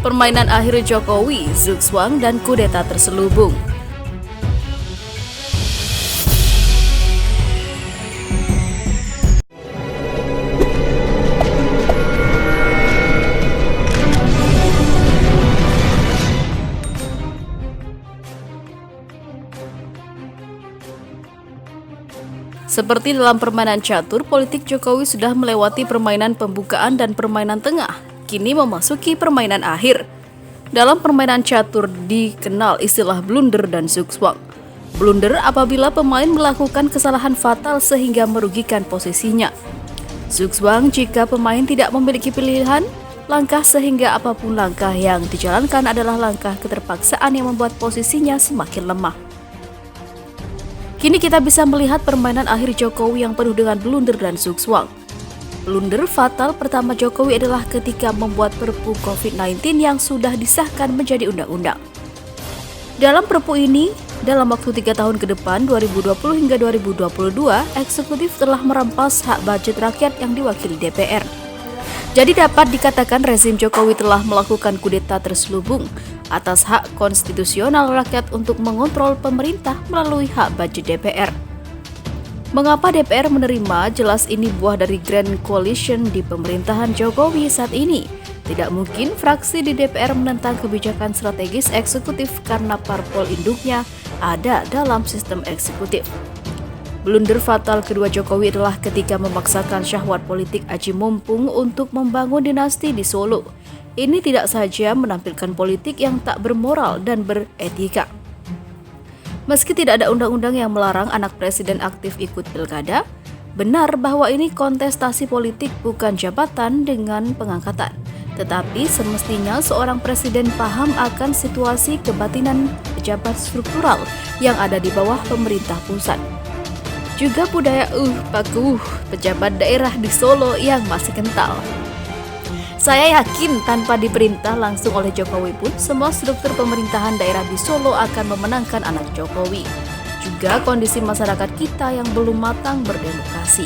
Permainan akhir Jokowi, zugzwang dan kudeta terselubung. Seperti dalam permainan catur, politik Jokowi sudah melewati permainan pembukaan dan permainan tengah, kini memasuki permainan akhir. Dalam permainan catur dikenal istilah blunder dan zugzwang. Blunder apabila pemain melakukan kesalahan fatal sehingga merugikan posisinya. Zugzwang jika pemain tidak memiliki pilihan langkah sehingga apapun langkah yang dijalankan adalah langkah keterpaksaan yang membuat posisinya semakin lemah. Kini kita bisa melihat permainan akhir Jokowi yang penuh dengan blunder dan zugzwang. Blunder fatal pertama Jokowi adalah ketika membuat Perpu COVID-19 yang sudah disahkan menjadi undang-undang. Dalam Perpu ini, dalam waktu 3 tahun ke depan 2020 hingga 2022, eksekutif telah merampas hak budget rakyat yang diwakili DPR. Jadi dapat dikatakan rezim Jokowi telah melakukan kudeta terselubung atas hak konstitusional rakyat untuk mengontrol pemerintah melalui hak budget DPR. Mengapa DPR menerima? Jelas ini buah dari Grand Coalition di pemerintahan Jokowi saat ini. Tidak mungkin fraksi di DPR menentang kebijakan strategis eksekutif karena parpol induknya ada dalam sistem eksekutif. Blunder fatal kedua Jokowi adalah ketika memaksakan syahwat politik aji mumpung untuk membangun dinasti di Solo. Ini tidak saja menampilkan politik yang tak bermoral dan beretika. Meski tidak ada undang-undang yang melarang anak presiden aktif ikut pilkada, benar bahwa ini kontestasi politik bukan jabatan dengan pengangkatan. Tetapi semestinya seorang presiden paham akan situasi kebatinan pejabat struktural yang ada di bawah pemerintah pusat. Juga budaya pejabat daerah di Solo yang masih kental. Saya yakin tanpa diperintah langsung oleh Jokowi pun semua struktur pemerintahan daerah di Solo akan memenangkan anak Jokowi. Juga kondisi masyarakat kita yang belum matang berdemokrasi.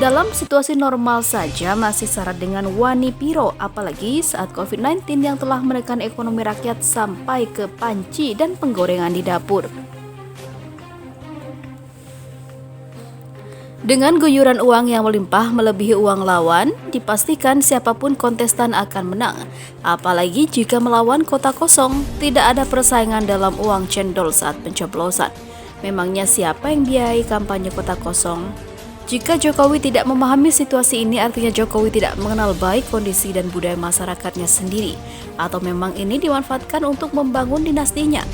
Dalam situasi normal saja masih syarat dengan wani piro, apalagi saat COVID-19 yang telah menekan ekonomi rakyat sampai ke panci dan penggorengan di dapur. Dengan guyuran uang yang melimpah melebihi uang lawan, dipastikan siapapun kontestan akan menang. Apalagi jika melawan kota kosong, tidak ada persaingan dalam uang cendol saat pencoblosan. Memangnya siapa yang biayai kampanye kota kosong? Jika Jokowi tidak memahami situasi ini, artinya Jokowi tidak mengenal baik kondisi dan budaya masyarakatnya sendiri. Atau memang ini dimanfaatkan untuk membangun dinastinya?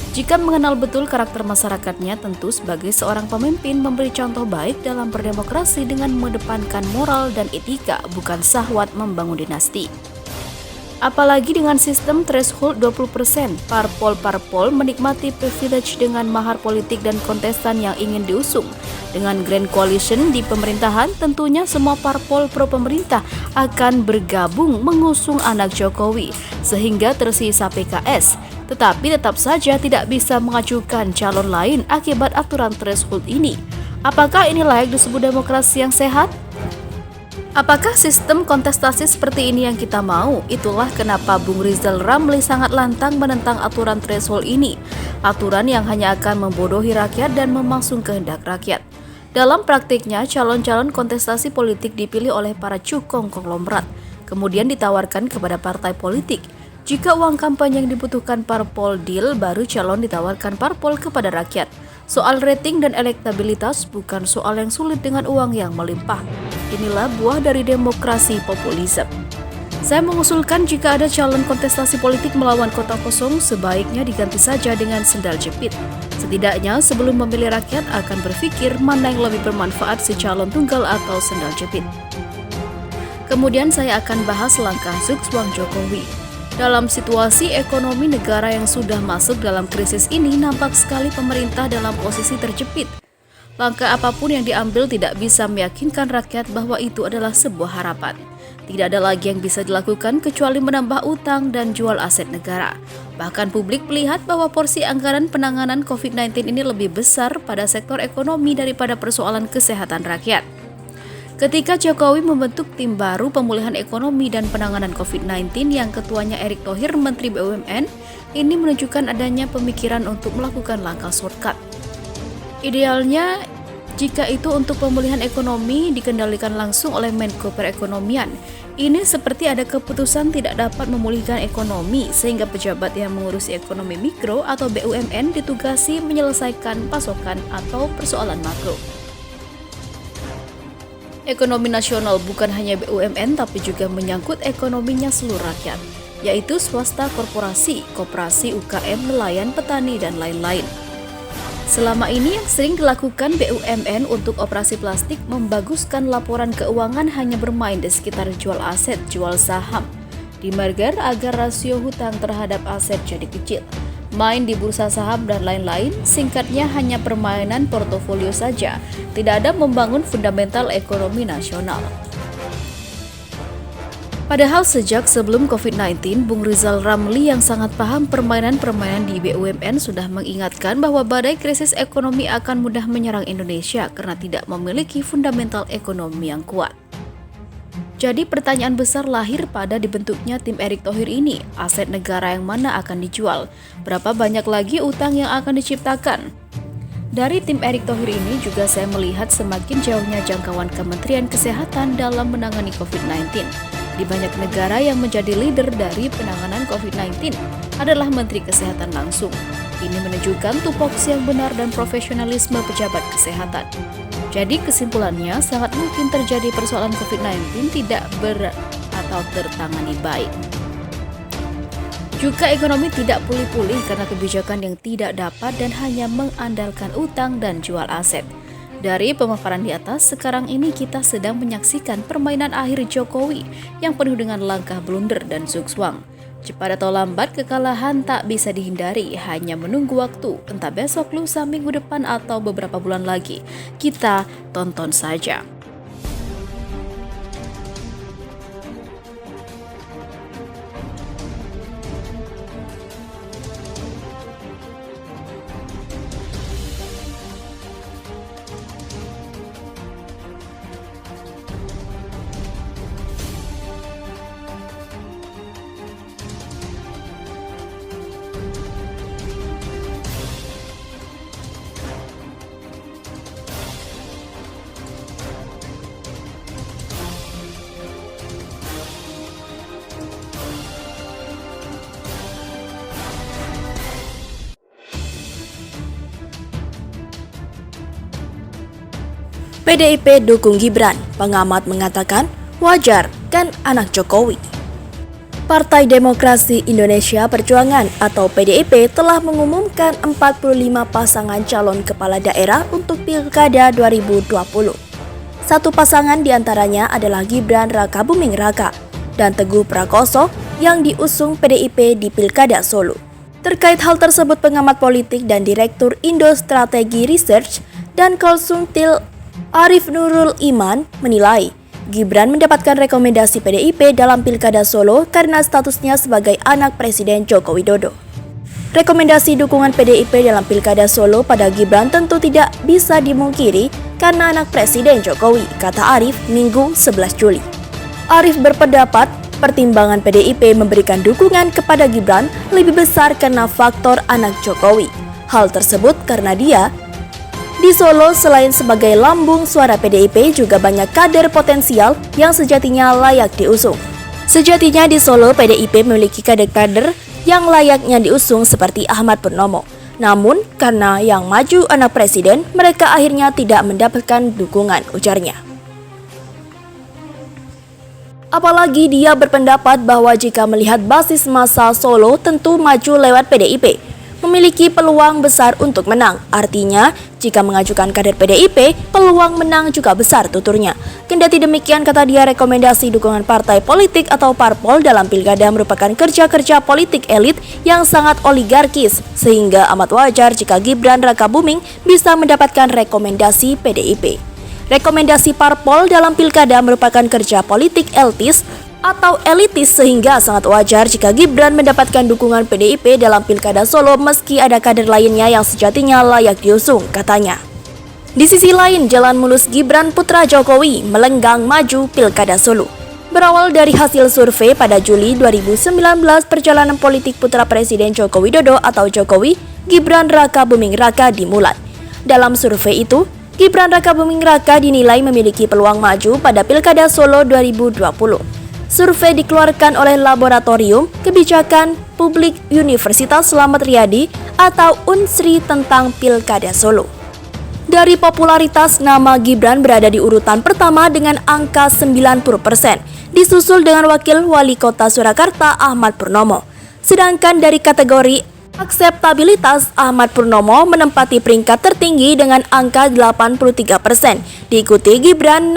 Jika mengenal betul karakter masyarakatnya, tentu sebagai seorang pemimpin memberi contoh baik dalam berdemokrasi dengan mengedepankan moral dan etika, bukan syahwat membangun dinasti. Apalagi dengan sistem threshold 20%, parpol-parpol menikmati privilege dengan mahar politik dan kontestan yang ingin diusung. Dengan Grand Coalition di pemerintahan, tentunya semua parpol pro-pemerintah akan bergabung mengusung anak Jokowi, sehingga tersisa PKS. Tetapi tetap saja tidak bisa mengajukan calon lain akibat aturan threshold ini. Apakah ini layak disebut demokrasi yang sehat? Apakah sistem kontestasi seperti ini yang kita mau? Itulah kenapa Bung Rizal Ramli sangat lantang menentang aturan threshold ini. Aturan yang hanya akan membodohi rakyat dan memangsung kehendak rakyat. Dalam praktiknya, calon-calon kontestasi politik dipilih oleh para cukong konglomerat, kemudian ditawarkan kepada partai politik. Jika uang kampanye yang dibutuhkan parpol deal, baru calon ditawarkan parpol kepada rakyat. Soal rating dan elektabilitas bukan soal yang sulit dengan uang yang melimpah. Inilah buah dari demokrasi populisme. Saya mengusulkan jika ada calon kontestasi politik melawan kota kosong, sebaiknya diganti saja dengan sendal jepit. Setidaknya sebelum memilih rakyat akan berpikir mana yang lebih bermanfaat, si calon tunggal atau sendal jepit. Kemudian saya akan bahas langkah zugzwang Jokowi. Dalam situasi ekonomi negara yang sudah masuk dalam krisis ini, nampak sekali pemerintah dalam posisi terjepit. Langkah apapun yang diambil tidak bisa meyakinkan rakyat bahwa itu adalah sebuah harapan. Tidak ada lagi yang bisa dilakukan kecuali menambah utang dan jual aset negara. Bahkan publik melihat bahwa porsi anggaran penanganan COVID-19 ini lebih besar pada sektor ekonomi daripada persoalan kesehatan rakyat. Ketika Jokowi membentuk tim baru pemulihan ekonomi dan penanganan COVID-19 yang ketuanya Erick Thohir, Menteri BUMN, ini menunjukkan adanya pemikiran untuk melakukan langkah shortcut. Idealnya, jika itu untuk pemulihan ekonomi dikendalikan langsung oleh Menko Perekonomian, ini seperti ada keputusan tidak dapat memulihkan ekonomi sehingga pejabat yang mengurusi ekonomi mikro atau BUMN ditugasi menyelesaikan pasokan atau persoalan makro. Ekonomi nasional bukan hanya BUMN tapi juga menyangkut ekonominya seluruh rakyat, yaitu swasta, korporasi, koperasi, UKM, nelayan, petani, dan lain-lain. Selama ini yang sering dilakukan BUMN untuk operasi plastik membaguskan laporan keuangan hanya bermain di sekitar jual aset, jual saham, di merger agar rasio hutang terhadap aset jadi kecil, main di bursa saham dan lain-lain. Singkatnya hanya permainan portofolio saja, tidak ada membangun fundamental ekonomi nasional. Padahal sejak sebelum COVID-19, Bung Rizal Ramli yang sangat paham permainan-permainan di BUMN sudah mengingatkan bahwa badai krisis ekonomi akan mudah menyerang Indonesia karena tidak memiliki fundamental ekonomi yang kuat. Jadi pertanyaan besar lahir pada dibentuknya tim Erick Thohir ini, aset negara yang mana akan dijual, berapa banyak lagi utang yang akan diciptakan. Dari tim Erick Thohir ini juga saya melihat semakin jauhnya jangkauan Kementerian Kesehatan dalam menangani COVID-19. Di banyak negara yang menjadi leader dari penanganan COVID-19 adalah Menteri Kesehatan langsung. Ini menunjukkan tupoksi yang benar dan profesionalisme pejabat kesehatan. Jadi kesimpulannya sangat mungkin terjadi persoalan COVID-19 tidak atau tertangani baik. Juga ekonomi tidak pulih-pulih karena kebijakan yang tidak dapat dan hanya mengandalkan utang dan jual aset. Dari pemaparan di atas, sekarang ini kita sedang menyaksikan permainan akhir Jokowi yang penuh dengan langkah blunder dan zugzwang. Cepat atau lambat, kekalahan tak bisa dihindari, hanya menunggu waktu, entah besok, lusa, minggu depan, atau beberapa bulan lagi. Kita tonton saja. PDIP dukung Gibran, pengamat mengatakan wajar kan anak Jokowi. Partai Demokrasi Indonesia Perjuangan atau PDIP telah mengumumkan 45 pasangan calon kepala daerah untuk Pilkada 2020. Satu pasangan diantaranya adalah Gibran Rakabuming Raka dan Teguh Prakoso yang diusung PDIP di Pilkada Solo. Terkait hal tersebut, pengamat politik dan Direktur Indo Strategi Research dan Konsultil Arif Nurul Iman menilai Gibran mendapatkan rekomendasi PDIP dalam Pilkada Solo karena statusnya sebagai anak Presiden Joko Widodo. Rekomendasi dukungan PDIP dalam Pilkada Solo pada Gibran tentu tidak bisa dimungkiri karena anak Presiden Jokowi, kata Arif Minggu 11 Juli. Arif berpendapat pertimbangan PDIP memberikan dukungan kepada Gibran lebih besar karena faktor anak Jokowi. Hal tersebut karena dia di Solo selain sebagai lambung suara PDIP juga banyak kader potensial yang sejatinya layak diusung. Sejatinya di Solo PDIP memiliki kader-kader yang layaknya diusung seperti Ahmad Purnomo. Namun karena yang maju anak presiden, mereka akhirnya tidak mendapatkan dukungan, ujarnya. Apalagi dia berpendapat bahwa jika melihat basis massa Solo tentu maju lewat PDIP memiliki peluang besar untuk menang. Artinya, jika mengajukan kader PDIP, peluang menang juga besar, tuturnya. Kendati demikian, kata dia, rekomendasi dukungan partai politik atau parpol dalam pilkada merupakan kerja-kerja politik elit yang sangat oligarkis, sehingga amat wajar jika Gibran Rakabuming bisa mendapatkan rekomendasi PDIP. Rekomendasi parpol dalam pilkada merupakan kerja politik elitis atau elitis sehingga sangat wajar jika Gibran mendapatkan dukungan PDIP dalam Pilkada Solo meski ada kader lainnya yang sejatinya layak diusung, katanya. Di sisi lain, jalan mulus Gibran putra Jokowi melenggang maju Pilkada Solo. Berawal dari hasil survei pada Juli 2019, perjalanan politik putra Presiden Joko Widodo atau Jokowi, Gibran Raka Buming Raka dimulai. Dalam survei itu, Gibran Raka Buming Raka dinilai memiliki peluang maju pada Pilkada Solo 2020. Survei dikeluarkan oleh Laboratorium Kebijakan Publik Universitas Slamet Riyadi atau UNSRI tentang Pilkada Solo. Dari popularitas, nama Gibran berada di urutan pertama dengan angka 90%, disusul dengan Wakil Wali Kota Surakarta Ahmad Purnomo. Sedangkan dari kategori akseptabilitas, Ahmad Purnomo menempati peringkat tertinggi dengan angka 83%, diikuti Gibran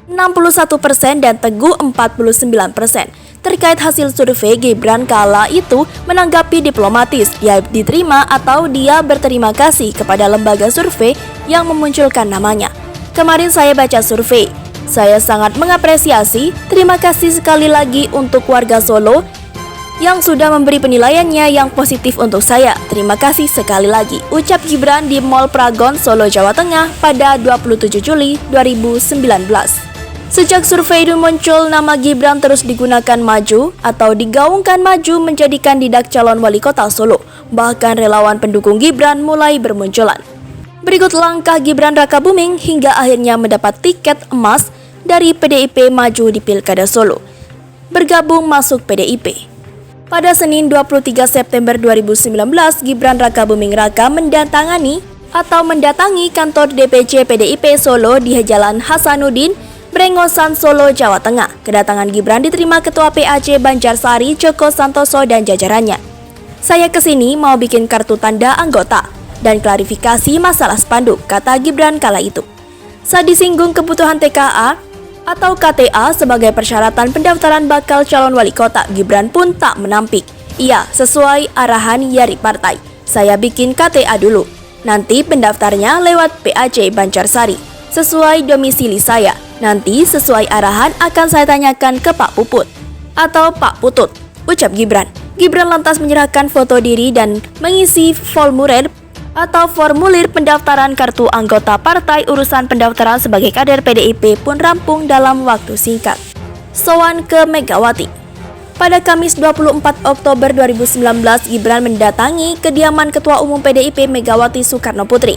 61% dan Teguh 49%. Terkait hasil survei, Gibran kala itu menanggapi diplomatis, dia diterima atau dia berterima kasih kepada lembaga survei yang memunculkan namanya. Kemarin saya baca survei, saya sangat mengapresiasi, terima kasih sekali lagi untuk warga Solo yang sudah memberi penilaiannya yang positif untuk saya. Terima kasih sekali lagi, ucap Gibran di Mall Pragon, Solo, Jawa Tengah pada 27 Juli 2019. Sejak survei itu muncul, nama Gibran terus digunakan maju atau digaungkan maju menjadi kandidat calon wali kota Solo. Bahkan relawan pendukung Gibran mulai bermunculan. Berikut langkah Gibran Raka Buming hingga akhirnya mendapat tiket emas dari PDIP maju di Pilkada Solo. Bergabung masuk PDIP. Pada Senin 23 September 2019, Gibran Raka Buming Raka mendatangi kantor DPC PDIP Solo di Jalan Hasanuddin, Brengosan, Solo, Jawa Tengah. Kedatangan Gibran diterima Ketua PAC Banjarsari Joko Santoso dan jajarannya. Saya kesini mau bikin kartu tanda anggota dan klarifikasi masalah spanduk, kata Gibran kala itu. Saat disinggung kebutuhan TKA atau KTA sebagai persyaratan pendaftaran bakal calon wali kota, Gibran pun tak menampik. Iya, sesuai arahan Yari Partai, saya bikin KTA dulu. Nanti pendaftarnya lewat PAC Banjarsari, sesuai domisili saya. Nanti sesuai arahan akan saya tanyakan ke Pak Puput atau Pak Putut, ucap Gibran. Gibran lantas menyerahkan foto diri dan mengisi formulir pendaftaran kartu anggota partai. Urusan pendaftaran sebagai kader PDIP pun rampung dalam waktu singkat. Sowan ke Megawati. Pada Kamis 24 Oktober 2019, Gibran mendatangi kediaman Ketua Umum PDIP Megawati Soekarno Putri.